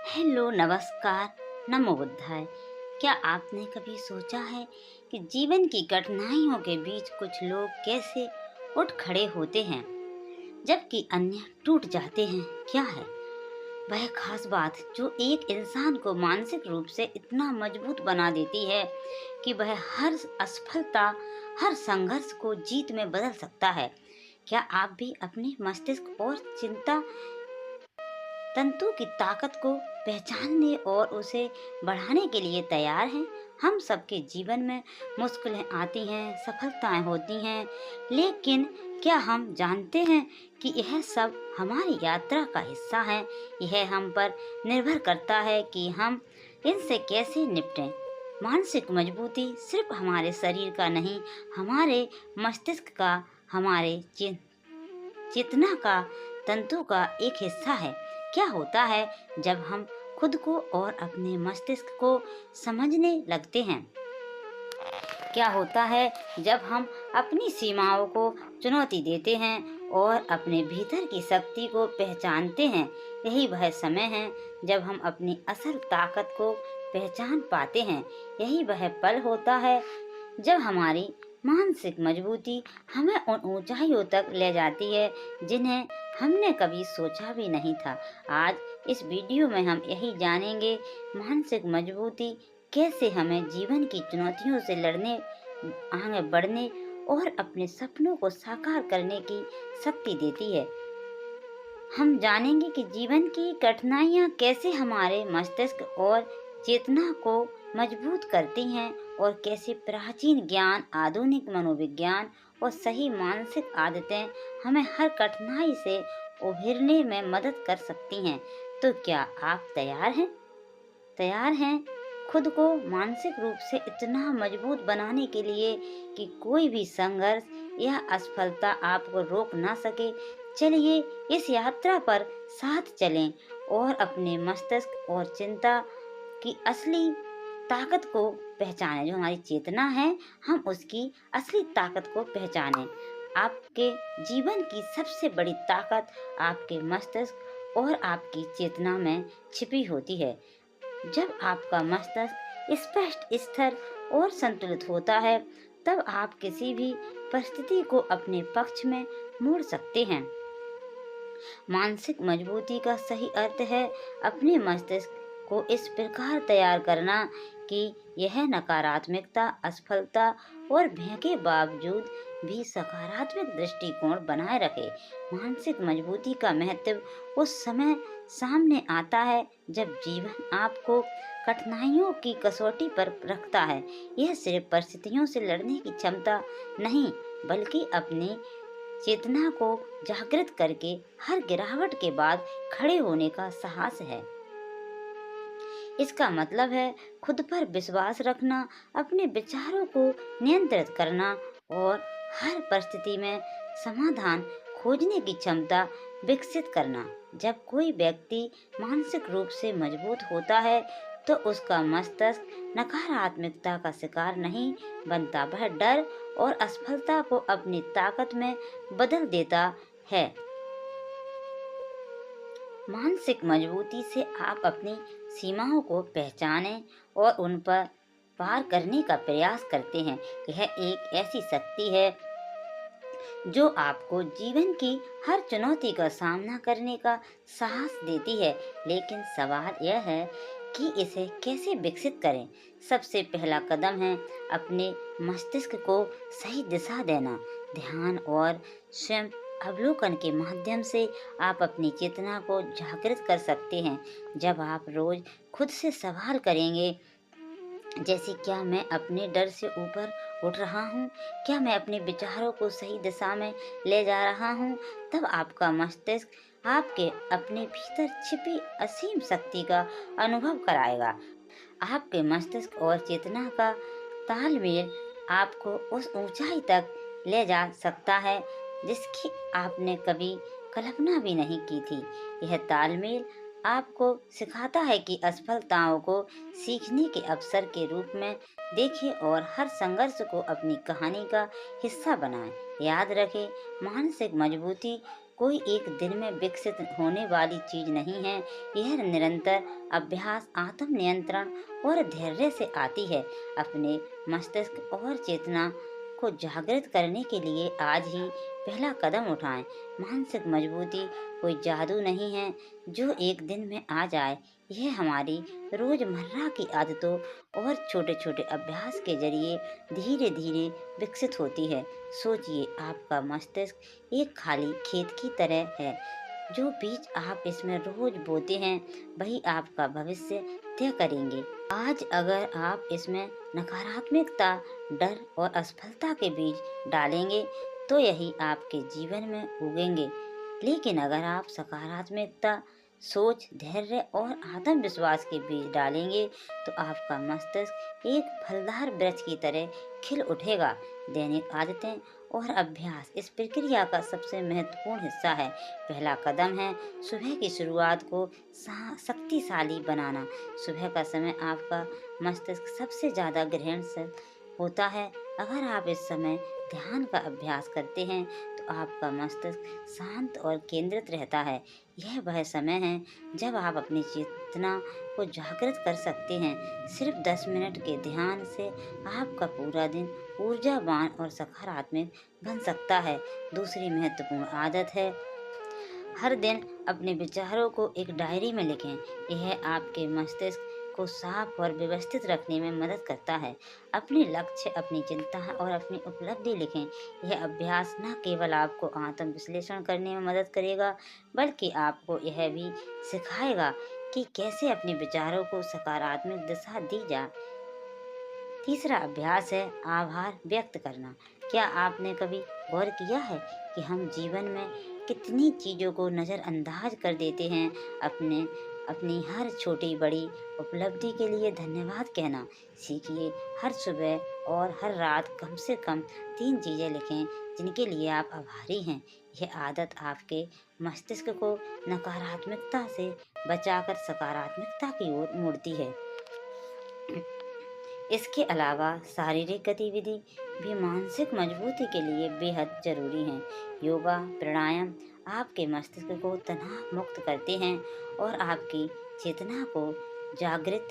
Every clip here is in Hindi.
हेलो, नमस्कार, नमो बुद्धाय। क्या आपने कभी सोचा है कि जीवन की कठिनाइयों के बीच कुछ लोग कैसे उठ खड़े होते हैं, जबकि अन्य टूट जाते हैं? क्या है वह खास बात जो एक इंसान को मानसिक रूप से इतना मजबूत बना देती है कि वह हर असफलता, हर संघर्ष को जीत में बदल सकता है? क्या आप भी अपने मस्तिष्क और चिंता तंतु की ताकत को पहचानने और उसे बढ़ाने के लिए तैयार हैं? हम सबके जीवन में मुश्किलें आती हैं, सफलताएं होती हैं, लेकिन क्या हम जानते हैं कि यह सब हमारी यात्रा का हिस्सा है? यह हम पर निर्भर करता है कि हम इनसे कैसे निपटें। मानसिक मजबूती सिर्फ हमारे शरीर का नहीं, हमारे मस्तिष्क का, हमारे चेतना का तंतु का एक हिस्सा है। क्या होता है जब हम खुद को और अपने मस्तिष्क को समझने लगते हैं? क्या होता है जब हम अपनी सीमाओं को चुनौती देते हैं और अपने भीतर की शक्ति को पहचानते हैं? यही वह समय है जब हम अपनी असल ताकत को पहचान पाते हैं। यही वह पल होता है जब हमारी मानसिक मजबूती हमें उन ऊंचाइयों तक ले जाती है जिन्हें हमने कभी सोचा भी नहीं था। आज इस वीडियो में हम यही जानेंगे, मानसिक मजबूती कैसे हमें जीवन की चुनौतियों से लड़ने, आगे बढ़ने और अपने सपनों को साकार करने की शक्ति देती है। हम जानेंगे कि जीवन की कठिनाइयाँ कैसे हमारे मस्तिष्क और चेतना को मजबूत करती हैं और कैसे प्राचीन ज्ञान, आधुनिक मनोविज्ञान और सही मानसिक आदतें हमें हर कठिनाई से उभरने में मदद कर सकती हैं। तो क्या आप तैयार हैं? तैयार हैं खुद को मानसिक रूप से इतना मजबूत बनाने के लिए कि कोई भी संघर्ष या असफलता आपको रोक ना सके? चलिए इस यात्रा पर साथ चलें और अपने मस्तिष्क और चिंता की असली ताकत को पहचानें। जो हमारी चेतना है, हम उसकी असली ताकत को पहचानें। आपके जीवन की सबसे बड़ी ताकत आपके मस्तिष्क और आपकी चेतना में छिपी होती है। जब आपका मस्तिष्क स्पष्ट, स्थिर और संतुलित होता है, तब आप किसी भी परिस्थिति को अपने पक्ष में मोड़ सकते हैं। मानसिक मजबूती का सही अर्थ है अपने मस्तिष्क को इस प्रकार तैयार करना कि यह नकारात्मकता, असफलता और भय के बावजूद भी सकारात्मक दृष्टिकोण बनाए रखे। मानसिक मजबूती का महत्व उस समय सामने आता है जब जीवन आपको कठिनाइयों की कसौटी पर रखता है। यह सिर्फ परिस्थितियों से लड़ने की क्षमता नहीं, बल्कि अपनी चेतना को जागृत करके हर गिरावट के बाद खड़े होने का साहस है। इसका मतलब है खुद पर विश्वास रखना, अपने विचारों को नियंत्रित करना और हर परिस्थिति में समाधान खोजने की क्षमता विकसित करना। जब कोई व्यक्ति मानसिक रूप से मजबूत होता है, तो उसका मस्तिष्क नकारात्मकता का शिकार नहीं बनता। वह डर और असफलता को अपनी ताकत में बदल देता है। मानसिक मजबूती से आप अपनी सीमाओं को पहचानें और उन पर पार करने का प्रयास करते हैं। यह एक ऐसी शक्ति है जो आपको जीवन की हर चुनौती का सामना करने का साहस देती है। लेकिन सवाल यह है कि इसे कैसे विकसित करें। सबसे पहला कदम है अपने मस्तिष्क को सही दिशा देना। ध्यान और स्वयं अवलोकन के माध्यम से आप अपनी चेतना को जागृत कर सकते हैं। जब आप रोज खुद से सवाल करेंगे, जैसे क्या मैं अपने डर से ऊपर उठ रहा हूँ, क्या मैं अपने विचारों को सही दिशा में ले जा रहा हूँ, तब आपका मस्तिष्क आपके अपने भीतर छिपी असीम शक्ति का अनुभव कराएगा। आपके मस्तिष्क और चेतना का तालमेल आपको उस ऊंचाई तक ले जा सकता है जिसकी आपने कभी कल्पना भी नहीं की थी। यह तालमेल आपको सिखाता है कि असफलताओं को सीखने के अवसर के रूप में देखें और हर संघर्ष को अपनी कहानी का हिस्सा बनाएं। याद रखें, मानसिक मजबूती कोई एक दिन में विकसित होने वाली चीज नहीं है। यह निरंतर अभ्यास, आत्म नियंत्रण और धैर्य से आती है। अपने मस्तिष्क और चेतना को जागृत करने के लिए आज ही पहला कदम उठाएं। मानसिक मजबूती कोई जादू नहीं है जो एक दिन में आ जाए। यह हमारी रोजमर्रा की आदतों और छोटे छोटे अभ्यास के जरिए धीरे धीरे विकसित होती है। सोचिए, आपका मस्तिष्क एक खाली खेत की तरह है। जो बीज आप इसमें रोज बोते हैं वही आपका भविष्य तय करेंगे। आज अगर आप इसमें नकारात्मकता, डर और असफलता के बीज डालेंगे तो यही आपके जीवन में उगेंगे। लेकिन अगर आप सकारात्मकता, सोच, धैर्य और आत्मविश्वास के बीज डालेंगे तो आपका मस्तिष्क एक फलदार वृक्ष की तरह खिल उठेगा। दैनिक आदतें और अभ्यास इस प्रक्रिया का सबसे महत्वपूर्ण हिस्सा है। पहला कदम है सुबह की शुरुआत को शक्तिशाली बनाना। सुबह का समय आपका मस्तिष्क सबसे ज्यादा ग्रहणशील होता है। अगर आप इस समय ध्यान का अभ्यास करते हैं तो आपका मस्तिष्क शांत और केंद्रित रहता है। यह वह समय है जब आप अपनी चेतना को जागृत कर सकते हैं। सिर्फ 10 मिनट के ध्यान से आपका पूरा दिन ऊर्जावान और सकारात्मक बन सकता है। दूसरी महत्वपूर्ण आदत है हर दिन अपने विचारों को एक डायरी में लिखें। यह आपके मस्तिष्क को साफ और व्यवस्थित रखने में मदद करता है। अपने लक्ष्य, अपनी चिंता और अपनी उपलब्धि लिखें। यह अभ्यास न केवल आपको आत्म विश्लेषण करने में मदद करेगा बल्कि आपको यह भी सिखाएगा कि कैसे अपने विचारों को सकारात्मक दिशा दी जाए। तीसरा अभ्यास है आभार व्यक्त करना। क्या आपने कभी गौर किया है कि हम जीवन में कितनी चीजों को नजरअंदाज कर देते हैं? अपनी हर छोटी बड़ी उपलब्धि के लिए धन्यवाद कहना सीखिए। हर सुबह और हर रात कम से कम 3 चीजें लिखें जिनके लिए आप आभारी हैं। यह आदत आपके मस्तिष्क को नकारात्मकता से बचाकर सकारात्मकता की ओर मोड़ती है। इसके अलावा शारीरिक गतिविधि भी मानसिक मजबूती के लिए बेहद जरूरी है। योगा, प्राणायाम आपके मस्तिष्क को तनाव मुक्त करते हैं और आपकी चेतना को जागृत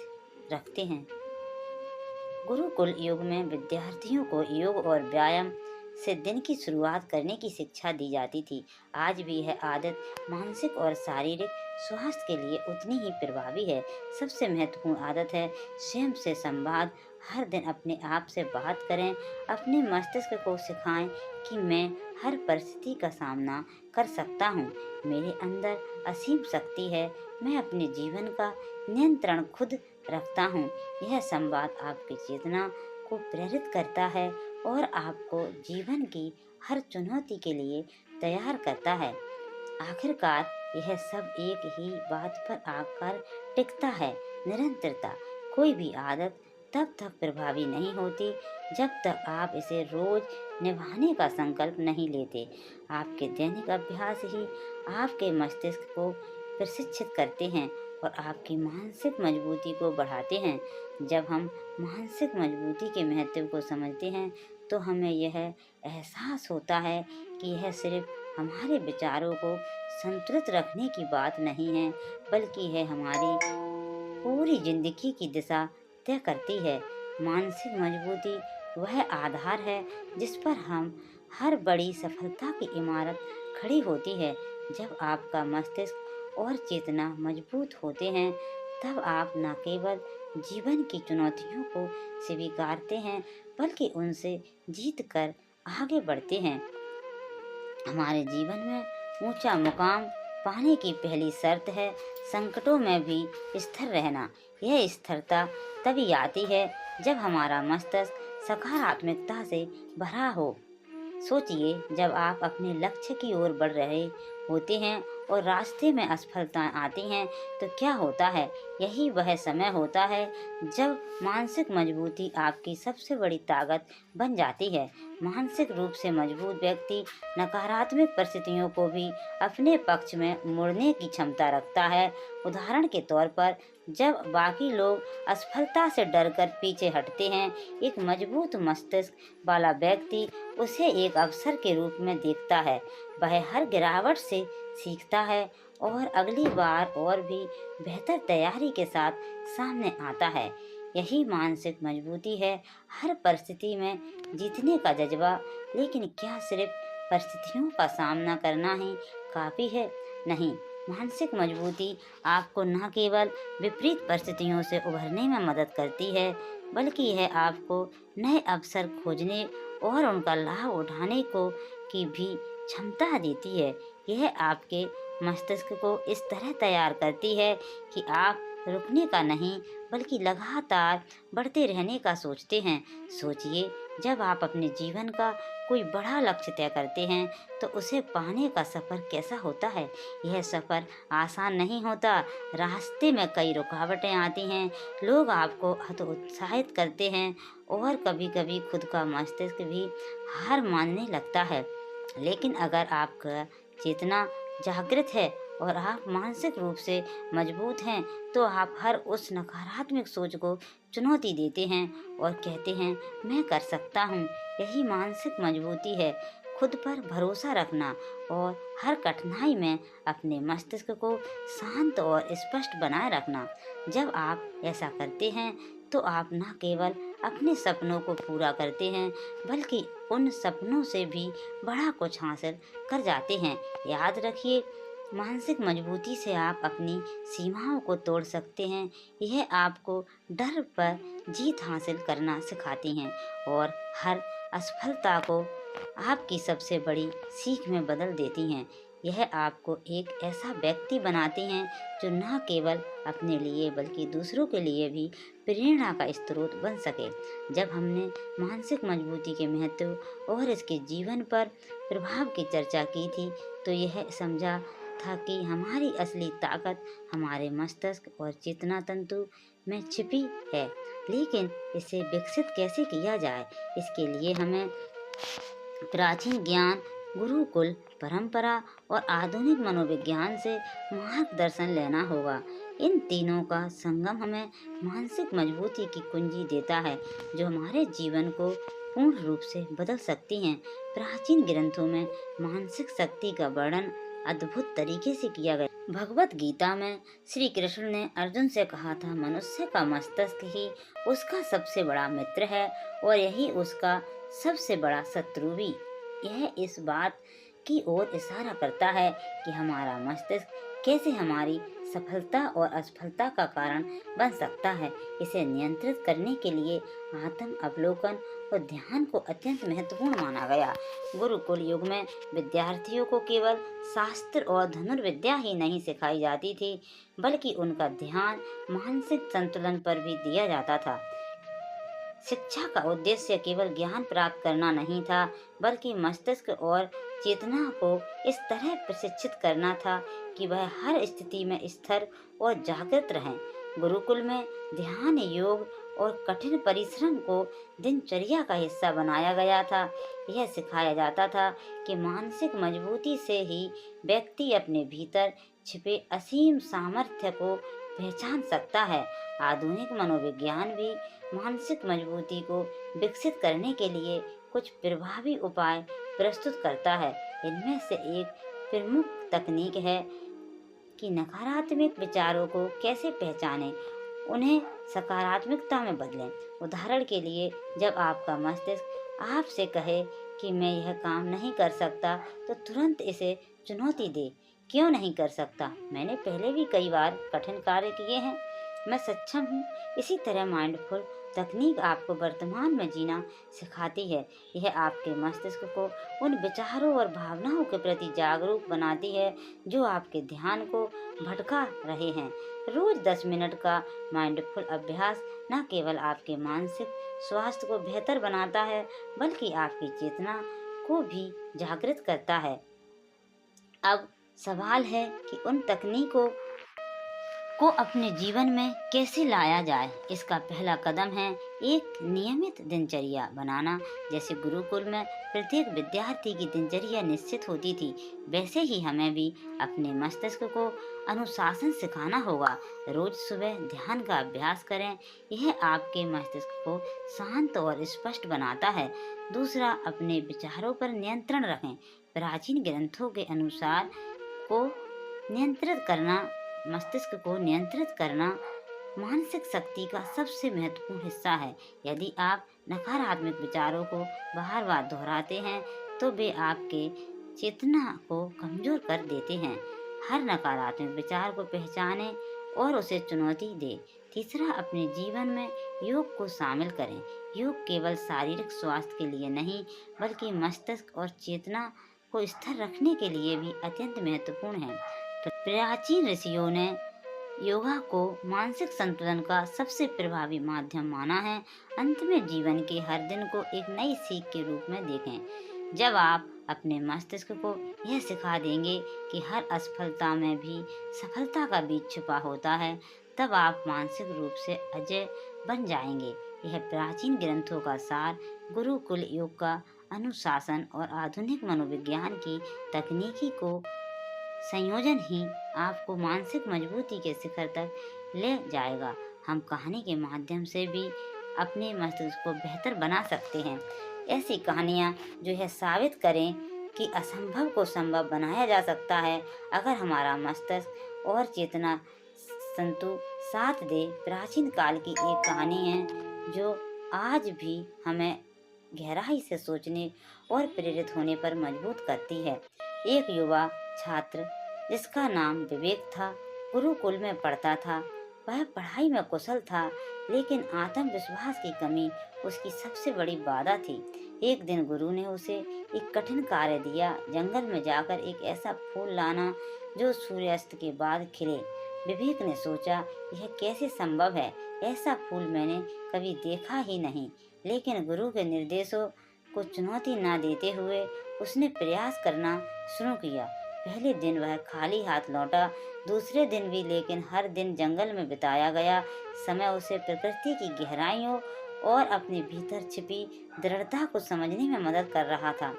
रखते हैं। गुरुकुल युग में विद्यार्थियों को योग और व्यायाम से दिन की शुरुआत करने की शिक्षा दी जाती थी। आज भी यह आदत मानसिक और शारीरिक स्वास्थ्य के लिए उतनी ही प्रभावी है। सबसे महत्वपूर्ण आदत है स्वयं से संवाद। हर दिन अपने आप से बात करें। अपने मस्तिष्क को सिखाएं कि मैं हर परिस्थिति का सामना कर सकता हूँ। मेरे अंदर असीम शक्ति है। मैं अपने जीवन का नियंत्रण खुद रखता हूँ। यह संवाद आपकी चेतना को प्रेरित करता है और आपको जीवन की हर चुनौती के लिए तैयार करता है। आखिरकार यह सब एक ही बात पर आकर टिकता है, निरंतरता। कोई भी आदत तब तक प्रभावी नहीं होती जब तक आप इसे रोज निभाने का संकल्प नहीं लेते। आपके दैनिक अभ्यास ही आपके मस्तिष्क को प्रशिक्षित करते हैं और आपकी मानसिक मजबूती को बढ़ाते हैं। जब हम मानसिक मजबूती के महत्व को समझते हैं तो हमें यह एहसास होता है कि यह सिर्फ हमारे विचारों को संतुलित रखने की बात नहीं है बल्कि यह हमारी पूरी जिंदगी की दिशा तय करती है। मानसिक मजबूती वह आधार है जिस पर हम हर बड़ी सफलता की इमारत खड़ी होती है। जब आपका मस्तिष्क और चेतना मजबूत होते हैं तब आप न केवल जीवन की चुनौतियों को स्वीकारते हैं बल्कि उनसे जीत कर आगे बढ़ते हैं। हमारे जीवन में ऊंचा मुकाम पाने की पहली शर्त है संकटों में भी स्थिर रहना। यह स्थिरता तभी आती है जब हमारा मस्तिष्क सकारात्मकता से भरा हो। सोचिए, जब आप अपने लक्ष्य की ओर बढ़ रहे होते हैं और रास्ते में असफलताएं आती हैं तो क्या होता है? यही वह समय होता है जब मानसिक मजबूती आपकी सबसे बड़ी ताकत बन जाती है। मानसिक रूप से मजबूत व्यक्ति नकारात्मक परिस्थितियों को भी अपने पक्ष में मोड़ने की क्षमता रखता है। उदाहरण के तौर पर, जब बाकी लोग असफलता से डरकर पीछे हटते हैं, एक मजबूत मस्तिष्क वाला व्यक्ति उसे एक अवसर के रूप में देखता है। वह हर गिरावट से सीखता है और अगली बार और भी बेहतर तैयारी के साथ सामने आता है। यही मानसिक मजबूती है, हर परिस्थिति में जीतने का जज्बा। लेकिन क्या सिर्फ परिस्थितियों का सामना करना ही काफ़ी है? नहीं, मानसिक मजबूती आपको न केवल विपरीत परिस्थितियों से उभरने में मदद करती है, बल्कि यह आपको नए अवसर खोजने और उनका लाभ उठाने को की भी क्षमता देती है। यह आपके मस्तिष्क को इस तरह तैयार करती है कि आप रुकने का नहीं, बल्कि लगातार बढ़ते रहने का सोचते हैं। सोचिए, जब आप अपने जीवन का कोई बड़ा लक्ष्य तय करते हैं, तो उसे पाने का सफ़र कैसा होता है। यह सफ़र आसान नहीं होता। रास्ते में कई रुकावटें आती हैं, लोग आपको हतोत्साहित करते हैं और कभी-कभी खुद का मस्तिष्क भी हार मानने लगता है। लेकिन अगर आपका चेतना जागृत है और आप मानसिक रूप से मजबूत हैं, तो आप हर उस नकारात्मक सोच को चुनौती देते हैं और कहते हैं, मैं कर सकता हूँ। यही मानसिक मजबूती है, खुद पर भरोसा रखना और हर कठिनाई में अपने मस्तिष्क को शांत और स्पष्ट बनाए रखना। जब आप ऐसा करते हैं, तो आप न केवल अपने सपनों को पूरा करते हैं, बल्कि उन सपनों से भी बड़ा कुछ हासिल कर जाते हैं। याद रखिए, मानसिक मजबूती से आप अपनी सीमाओं को तोड़ सकते हैं। यह आपको डर पर जीत हासिल करना सिखाती हैं और हर असफलता को आपकी सबसे बड़ी सीख में बदल देती हैं। यह आपको एक ऐसा व्यक्ति बनाती हैं जो न केवल अपने लिए बल्कि दूसरों के लिए भी प्रेरणा का स्रोत बन सके। जब हमने मानसिक मजबूती के महत्व और इसके जीवन पर प्रभाव की चर्चा की थी, तो यह समझा था कि हमारी असली ताकत हमारे मस्तिष्क और चेतना तंतु में छिपी है। लेकिन इसे विकसित कैसे किया जाए, इसके लिए हमें प्राचीन ज्ञान, गुरुकुल परंपरा और आधुनिक मनोविज्ञान से मार्गदर्शन लेना होगा। इन तीनों का संगम हमें मानसिक मजबूती की कुंजी देता है, जो हमारे जीवन को पूर्ण रूप से बदल सकती हैं। प्राचीन ग्रंथों में मानसिक शक्ति का वर्णन अद्भुत तरीके से किया गया। भगवत गीता में श्री कृष्ण ने अर्जुन से कहा था, मनुष्य का मस्तिष्क ही उसका सबसे बड़ा मित्र है और यही उसका सबसे बड़ा शत्रु भी। यह इस बात की ओर इशारा करता है कि हमारा मस्तिष्क कैसे हमारी सफलता और असफलता का कारण बन सकता है। इसे नियंत्रित करने के लिए आत्म अवलोकन और ध्यान को अत्यंत महत्वपूर्ण माना गया। गुरुकुल युग में विद्यार्थियों को केवल शास्त्र और धनुर्विद्या ही नहीं सिखाई जाती थी, बल्कि उनका ध्यान मानसिक संतुलन पर भी दिया जाता था। शिक्षा का उद्देश्य केवल ज्ञान प्राप्त करना नहीं था, बल्कि मस्तिष्क और चेतना को इस तरह प्रशिक्षित करना था कि वह हर स्थिति में स्थिर और जागृत रहें। गुरुकुल में ध्यान, योग और कठिन परिश्रम को दिनचर्या का हिस्सा बनाया गया था। यह सिखाया जाता था कि मानसिक मजबूती से ही व्यक्ति अपने भीतर छिपे असीम सामर्थ्य को पहचान सकता है। आधुनिक मनोविज्ञान भी मानसिक मजबूती को विकसित करने के लिए कुछ प्रभावी उपाय प्रस्तुत करता है। इनमें से एक प्रमुख तकनीक है कि नकारात्मक विचारों को कैसे पहचानें, उन्हें सकारात्मकता में बदलें। उदाहरण के लिए, जब आपका मस्तिष्क आपसे कहे कि मैं यह काम नहीं कर सकता, तो तुरंत इसे चुनौती दे। क्यों नहीं कर सकता? मैंने पहले भी कई बार कठिन कार्य किए हैं, मैं सक्षम हूँ। इसी तरह माइंडफुल तकनीक आपको वर्तमान में जीना सिखाती है। यह आपके मस्तिष्क को उन विचारों और भावनाओं के प्रति जागरूक बनाती है जो आपके ध्यान को भटका रहे हैं। रोज 10 मिनट का माइंडफुल अभ्यास न केवल आपके मानसिक स्वास्थ्य को बेहतर बनाता है, बल्कि आपकी चेतना को भी जागृत करता है। अब सवाल है कि उन तकनीकों को अपने जीवन में कैसे लाया जाए। इसका पहला कदम है एक नियमित दिनचर्या बनाना। जैसे गुरुकुल में प्रत्येक विद्यार्थी की दिनचर्या निश्चित होती थी, वैसे ही हमें भी अपने मस्तिष्क को अनुशासन सिखाना होगा। रोज सुबह ध्यान का अभ्यास करें। यह आपके मस्तिष्क को शांत और स्पष्ट बनाता है। दूसरा, अपने विचारों पर नियंत्रण रखें। प्राचीन ग्रंथों के अनुसार को नियंत्रित करना मस्तिष्क को नियंत्रित करना मानसिक शक्ति का सबसे महत्वपूर्ण हिस्सा है। यदि आप नकारात्मक विचारों को बार बार दोहराते हैं तो वे आपके चेतना को कमजोर कर देते हैं। हर नकारात्मक विचार को पहचानें और उसे चुनौती दें। तीसरा, अपने जीवन में योग को शामिल करें। योग केवल शारीरिक स्वास्थ्य के लिए नहीं, बल्कि मस्तिष्क और चेतना को स्थिर रखने के लिए भी अत्यंत महत्वपूर्ण है। प्राचीन ऋषियों ने योगा को मानसिक संतुलन का सबसे प्रभावी माध्यम माना है। अंत में जीवन के हर दिन को एक नई सीख के रूप में देखें। जब आप अपने मस्तिष्क को यह सिखा देंगे कि हर असफलता में भी सफलता का बीज छुपा होता है, तब आप मानसिक रूप से अजय बन जाएंगे। यह प्राचीन ग्रंथों का सार, गुरुकुल योग का अनुशासन और आधुनिक मनोविज्ञान की तकनीकी को संयोजन ही आपको मानसिक मजबूती के शिखर तक ले जाएगा। हम कहानी के माध्यम से भी अपने मस्तिष्क को बेहतर बना सकते हैं। ऐसी कहानियाँ जो यह साबित करें कि असंभव को संभव बनाया जा सकता है, अगर हमारा मस्तिष्क और चेतना संतु साथ दे। प्राचीन काल की एक कहानी है जो आज भी हमें गहराई से सोचने और प्रेरित होने पर मजबूर करती है। एक युवा छात्र जिसका नाम विवेक था, गुरुकुल में पढ़ता था। वह पढ़ाई में कुशल था, लेकिन आत्मविश्वास की कमी उसकी सबसे बड़ी बाधा थी। एक दिन गुरु ने उसे एक कठिन कार्य दिया, जंगल में जाकर एक ऐसा फूल लाना जो सूर्यास्त के बाद खिले। विवेक ने सोचा, यह कैसे संभव है? ऐसा फूल मैंने कभी देखा ही नहीं। लेकिन गुरु के निर्देशों को चुनौती न देते हुए उसने प्रयास करना शुरू किया। पहले दिन वह खाली हाथ लौटा, दूसरे दिन भी, लेकिन हर दिन जंगल में बिताया गया समय उसे प्रकृति की गहराइयों और अपने भीतर छिपी दृढ़ता को समझने में मदद कर रहा था।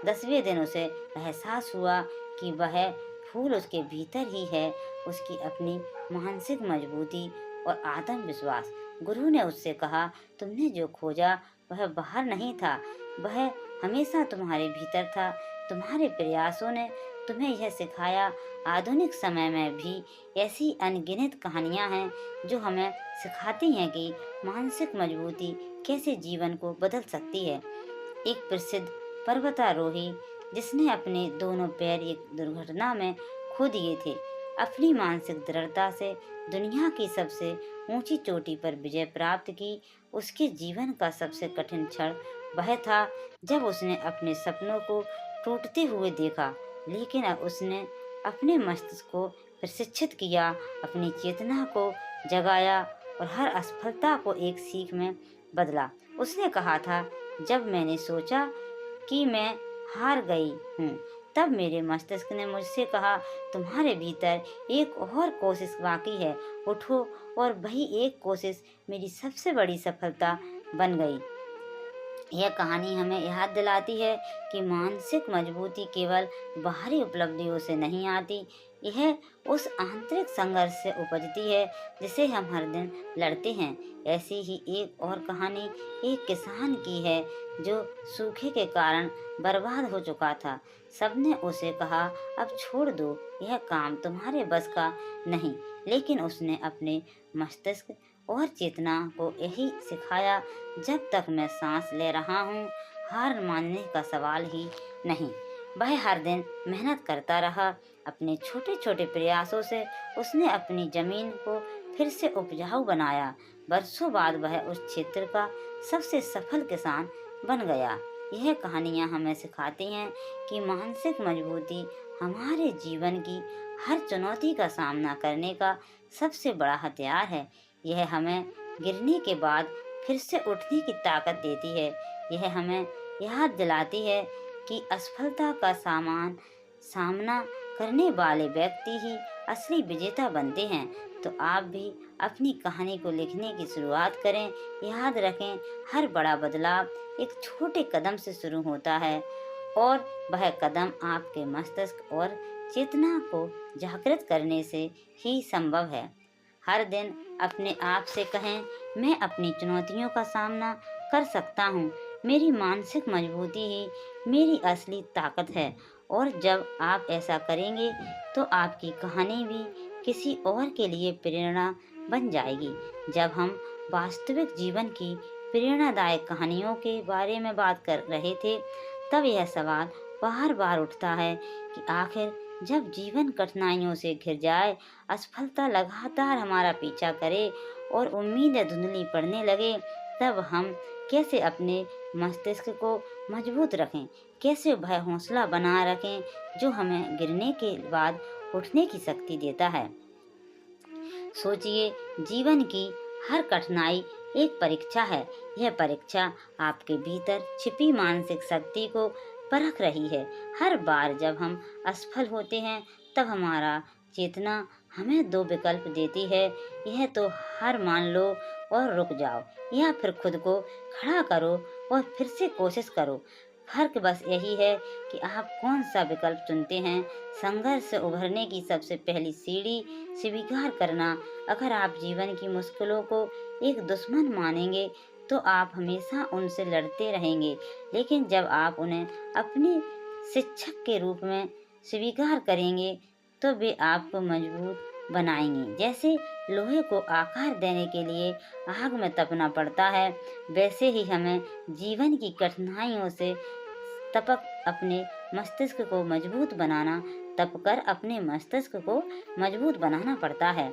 10वें दिन उसे एहसास हुआ कि वह फूल उसके भीतर ही है, उसकी अपनी मानसिक मजबूती और आत्मविश्वास। गुरु ने उससे कहा, तुमने जो खोजा वह बाहर नहीं था, वह हमेशा तुम्हारे भीतर था। तुम्हारे प्रयासों ने तुम्हें यह सिखाया। आधुनिक समय में भी ऐसी अनगिनत कहानियां हैं जो हमें सिखाती हैं कि मानसिक मजबूती कैसे जीवन को बदल सकती है। एक प्रसिद्ध पर्वतारोही जिसने अपने दोनों पैर एक दुर्घटना में खो दिए थे, अपनी मानसिक दृढ़ता से दुनिया की सबसे ऊंची चोटी पर विजय प्राप्त की। उसके जीवन का सबसे कठिन क्षण वह था जब उसने अपने सपनों को टूटते हुए देखा, लेकिन अब उसने अपने मस्तिष्क को प्रशिक्षित किया, अपनी चेतना को जगाया और हर असफलता को एक सीख में बदला। उसने कहा था, जब मैंने सोचा कि मैं हार गई हूँ, तब मेरे मस्तिष्क ने मुझसे कहा, तुम्हारे भीतर एक और कोशिश बाकी है, उठो। और वही एक कोशिश मेरी सबसे बड़ी सफलता बन गई। यह कहानी हमें याद दिलाती है कि मानसिक मजबूती केवल बाहरी उपलब्धियों से नहीं आती, यह उस आंतरिक संघर्ष से उपजती है जिसे हम हर दिन लड़ते हैं। ऐसी ही एक और कहानी एक किसान की है जो सूखे के कारण बर्बाद हो चुका था। सबने उसे कहा, अब छोड़ दो, यह काम तुम्हारे बस का नहीं। लेकिन उसने अपने मस्तिष्क और चेतना को यही सिखाया, जब तक मैं सांस ले रहा हूँ, हार मानने का सवाल ही नहीं। वह हर दिन मेहनत करता रहा। अपने छोटे छोटे प्रयासों से उसने अपनी जमीन को फिर से उपजाऊ बनाया। बरसों बाद वह उस क्षेत्र का सबसे सफल किसान बन गया। यह कहानियाँ हमें सिखाती हैं कि मानसिक मजबूती हमारे जीवन की हर चुनौती का सामना करने का सबसे बड़ा हथियार है। यह हमें गिरने के बाद फिर से उठने की ताकत देती है। यह हमें याद दिलाती है कि असफलता का सामना करने वाले व्यक्ति ही असली विजेता बनते हैं। तो आप भी अपनी कहानी को लिखने की शुरुआत करें। याद रखें, हर बड़ा बदलाव एक छोटे कदम से शुरू होता है और वह कदम आपके मस्तिष्क और चेतना को जागृत करने से ही संभव है। हर दिन अपने आप से कहें, मैं अपनी चुनौतियों का सामना कर सकता हूँ। मेरी मानसिक मजबूती ही मेरी असली ताकत है। और जब आप ऐसा करेंगे तो आपकी कहानी भी किसी और के लिए प्रेरणा बन जाएगी। जब हम वास्तविक जीवन की प्रेरणादायक कहानियों के बारे में बात कर रहे थे, तब यह सवाल बार बार उठता है कि आखिर जब जीवन कठिनाइयों से घिर जाए, असफलता लगातार हमारा पीछा करे और उम्मीदें धुंधली पड़ने लगे, तब हम कैसे अपने मस्तिष्क को मजबूत रखें, कैसे वह हौसला बना रखें जो हमें गिरने के बाद उठने की शक्ति देता है। सोचिए, जीवन की हर कठिनाई एक परीक्षा है। यह परीक्षा आपके भीतर छिपी मानसिक शक्ति को परख रही है। हर बार जब हम असफल होते हैं, तब हमारा चेतना हमें दो विकल्प देती है। यह तो हार मान लो और रुक जाओ, या फिर खुद को खड़ा करो और फिर से कोशिश करो। फर्क बस यही है कि आप कौन सा विकल्प चुनते हैं। संघर्ष से उभरने की सबसे पहली सीढ़ी स्वीकार करना। अगर आप जीवन की मुश्किलों को एक दुश्मन मानेंगे, तो आप हमेशा उनसे लड़ते रहेंगे। लेकिन जब आप उन्हें अपने शिक्षक के रूप में स्वीकार करेंगे, तो वे आपको मजबूत बनाएंगे। जैसे लोहे को आकार देने के लिए आग में तपना पड़ता है, वैसे ही हमें जीवन की कठिनाइयों से तपक अपने मस्तिष्क को मजबूत बनाना तपकर अपने मस्तिष्क को मजबूत बनाना पड़ता है।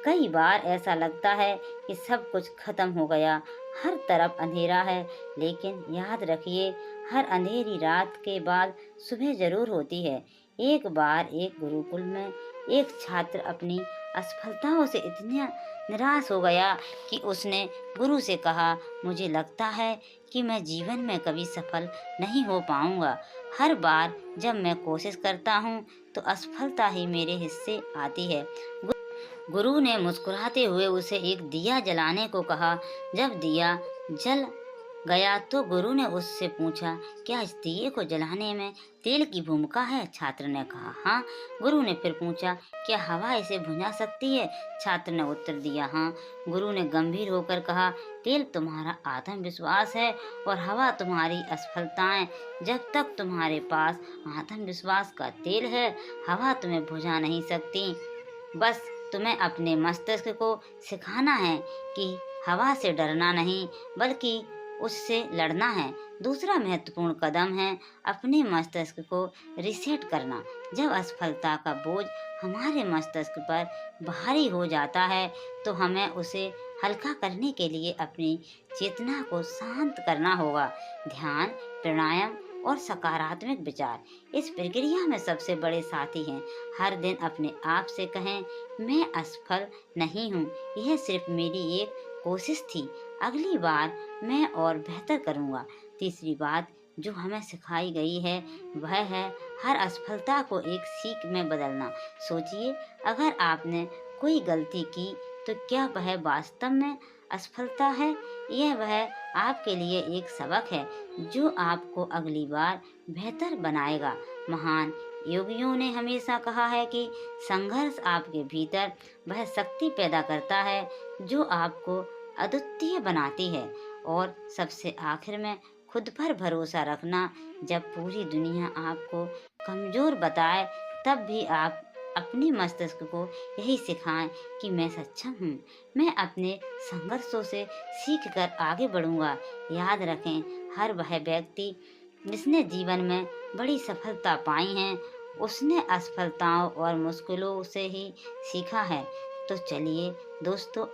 कई बार ऐसा लगता है कि सब कुछ खत्म हो गया, हर तरफ अंधेरा है, लेकिन याद रखिए, हर अंधेरी रात के बाद सुबह जरूर होती है। एक बार एक गुरुकुल में एक छात्र अपनी असफलताओं से इतना निराश हो गया कि उसने गुरु से कहा, मुझे लगता है कि मैं जीवन में कभी सफल नहीं हो पाऊंगा। हर बार जब मैं कोशिश करता हूँ, तो असफलता ही मेरे हिस्से आती है। गुरु ने मुस्कुराते हुए उसे एक दिया जलाने को कहा। जब दिया जल गया तो गुरु ने उससे पूछा, क्या इस दिए को जलाने में तेल की भूमिका है? छात्र ने कहा, हाँ। गुरु ने फिर पूछा, क्या हवा इसे बुझा सकती है? छात्र ने उत्तर दिया, हाँ। गुरु ने गंभीर होकर कहा, तेल तुम्हारा आत्मविश्वास है और हवा तुम्हारी असफलताएं। जब तक तुम्हारे पास आत्मविश्वास का तेल है, हवा तुम्हें बुझा नहीं सकती। बस तुम्हें अपने मस्तिष्क को सिखाना है कि हवा से डरना नहीं, बल्कि उससे लड़ना है। दूसरा महत्वपूर्ण कदम है अपने मस्तिष्क को रिसेट करना। जब असफलता का बोझ हमारे मस्तिष्क पर भारी हो जाता है, तो हमें उसे हल्का करने के लिए अपनी चेतना को शांत करना होगा। ध्यान, प्राणायाम और सकारात्मक विचार इस प्रक्रिया में सबसे बड़े साथी हैं। हर दिन अपने आप से कहें, मैं असफल नहीं हूँ, यह सिर्फ मेरी एक कोशिश थी, अगली बार मैं और बेहतर करूँगा। तीसरी बात जो हमें सिखाई गई है, वह है हर असफलता को एक सीख में बदलना। सोचिए, अगर आपने कोई गलती की, तो क्या वह वास्तव में असफलता है? यह वह आपके लिए एक सबक है जो आपको अगली बार बेहतर बनाएगा। महान योगियों ने हमेशा कहा है कि संघर्ष आपके भीतर वह शक्ति पैदा करता है जो आपको अद्वितीय बनाती है। और सबसे आखिर में, खुद पर भरोसा रखना। जब पूरी दुनिया आपको कमजोर बताए, तब भी आप अपने मस्तिष्क को यही सिखाएं कि मैं सक्षम हूँ, मैं अपने संघर्षों से सीख कर आगे बढ़ूंगा। याद रखें, हर वह व्यक्ति जिसने जीवन में बड़ी सफलता पाई है, उसने असफलताओं और मुश्किलों से ही सीखा है। तो चलिए दोस्तों,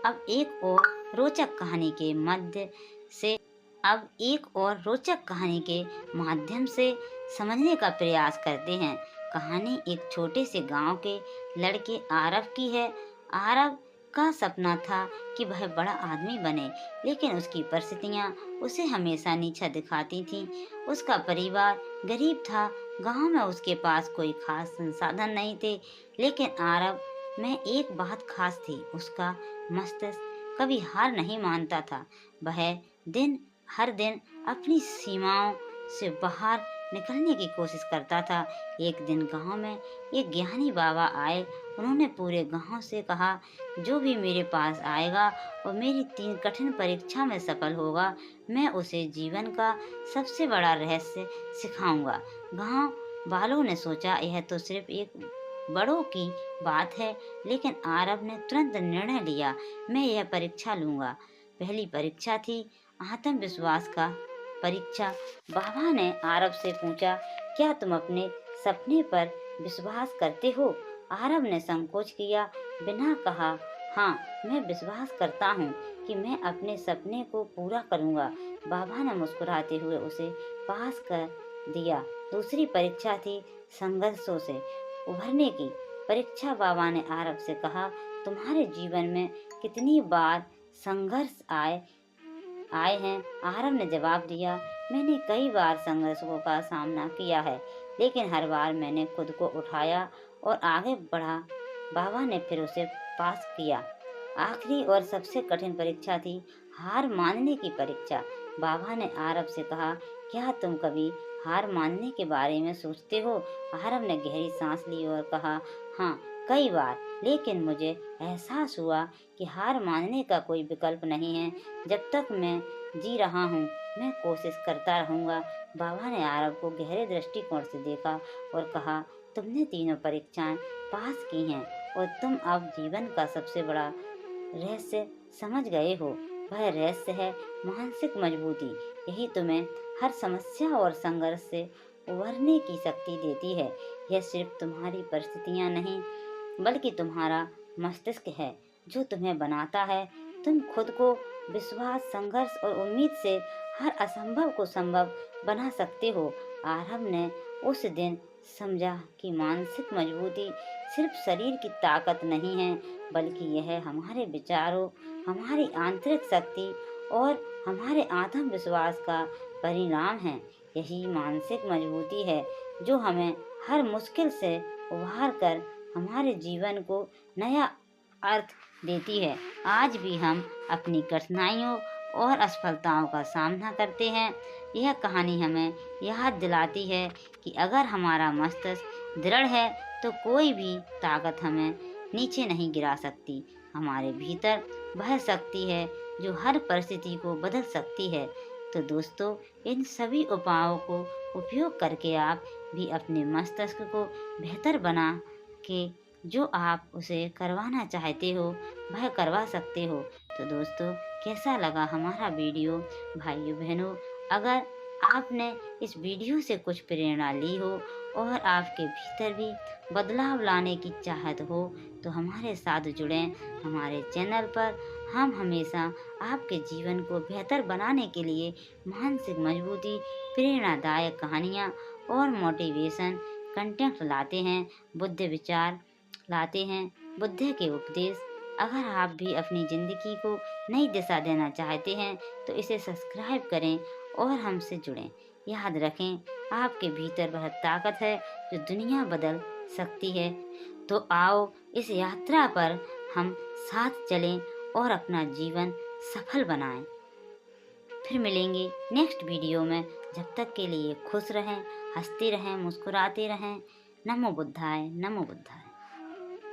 से अब एक और रोचक कहानी के माध्यम से समझने का प्रयास करते हैं। कहानी एक छोटे से गांव के लड़के आरव की है। आरव का सपना था कि वह बड़ा आदमी बने, लेकिन उसकी परिस्थितियां उसे हमेशा नीचा दिखाती थीं। उसका परिवार गरीब था, गांव में उसके पास कोई खास संसाधन नहीं थे, लेकिन आरव में एक बात खास थी, उसका मस्तिष्क कभी हार नहीं मानता था। वह दिन हर दिन अपनी सीमाओं से बाहर निकलने की कोशिश करता था। एक दिन गांव में एक ज्ञानी बाबा आए उन्होंने पूरे गांव से कहा, जो भी मेरे पास आएगा और मेरी 3 कठिन परीक्षा में सफल होगा, मैं उसे जीवन का सबसे बड़ा रहस्य सिखाऊंगा। गांव वालों ने सोचा, यह तो सिर्फ एक बड़ों की बात है, लेकिन आरव ने तुरंत निर्णय लिया, मैं यह परीक्षा लूंगा। पहली परीक्षा थी आत्मविश्वास का परीक्षा। बाबा ने आरव से पूछा, क्या तुम अपने सपने पर विश्वास करते हो? आरव ने संकोच किया, बिना कहा, हाँ, मैं विश्वास करता हूँ कि मैं अपने सपने को पूरा करूँगा। बाबा ने मुस्कुराते हुए उसे पास कर दिया। दूसरी परीक्षा थी संघर्षों से उभरने की परीक्षा। बाबा ने आरव से कहा, तुम्हारे जीवन में कितनी बार संघर्ष आए हैं? आरव ने जवाब दिया, मैंने कई बार संघर्षों का सामना किया है, लेकिन हर बार मैंने खुद को उठाया और आगे बढ़ा। बाबा ने फिर उसे पास किया। आखिरी और सबसे कठिन परीक्षा थी हार मानने की परीक्षा। बाबा ने आरव से कहा, क्या तुम कभी हार मानने के बारे में सोचते हो? आरव ने गहरी सांस ली और कहा, हाँ, कई बार, लेकिन मुझे एहसास हुआ कि हार मानने का कोई विकल्प नहीं है। जब तक मैं जी रहा हूँ, मैं कोशिश करता रहूँगा। बाबा ने आरव को गहरे दृष्टिकोण से देखा और कहा, तुमने तीनों परीक्षाएं पास की हैं और तुम अब जीवन का सबसे बड़ा रहस्य समझ गए हो। वह रहस्य है मानसिक मजबूती। यही तुम्हें हर समस्या और संघर्ष से उभरने की शक्ति देती है। यह सिर्फ तुम्हारी परिस्थितियां नहीं, बल्कि तुम्हारा मस्तिष्क है जो तुम्हें बनाता है। तुम खुद को विश्वास, संघर्ष और उम्मीद से हर असंभव को संभव बना सकते हो। आरव ने उस दिन समझा कि मानसिक मजबूती सिर्फ शरीर की ताकत नहीं है, बल्कि यह हमारे विचारों, हमारी आंतरिक शक्ति और हमारे आत्मविश्वास का परिणाम है। यही मानसिक मजबूती है जो हमें हर मुश्किल से उभार कर हमारे जीवन को नया अर्थ देती है। आज भी हम अपनी कठिनाइयों और असफलताओं का सामना करते हैं। यह कहानी हमें याद दिलाती है कि अगर हमारा मस्तिष्क दृढ़ है तो कोई भी ताकत हमें नीचे नहीं गिरा सकती। हमारे भीतर वह शक्ति है जो हर परिस्थिति को बदल सकती है। तो दोस्तों, इन सभी उपायों को उपयोग करके आप भी अपने मस्तिष्क को बेहतर बना के जो आप उसे करवाना चाहते हो वह करवा सकते हो। तो दोस्तों, कैसा लगा हमारा वीडियो? भाइयों बहनों, अगर आपने इस वीडियो से कुछ प्रेरणा ली हो और आपके भीतर भी बदलाव लाने की चाहत हो तो हमारे साथ जुड़ें। हमारे चैनल पर हम हमेशा आपके जीवन को बेहतर बनाने के लिए मानसिक मजबूती, प्रेरणादायक कहानियाँ और मोटिवेशन कंटेंट लाते हैं, बुद्ध विचार लाते हैं, बुद्ध के उपदेश। अगर आप भी अपनी ज़िंदगी को नई दिशा देना चाहते हैं तो इसे सब्सक्राइब करें और हमसे जुड़ें। याद रखें, आपके भीतर वह ताकत है जो दुनिया बदल सकती है। तो आओ इस यात्रा पर हम साथ चलें और अपना जीवन सफल बनाएं। फिर मिलेंगे नेक्स्ट वीडियो में। जब तक के लिए खुश रहें, हंसते रहें, मुस्कुराते रहें। नमो बुद्धाय, नमो बुद्धाय।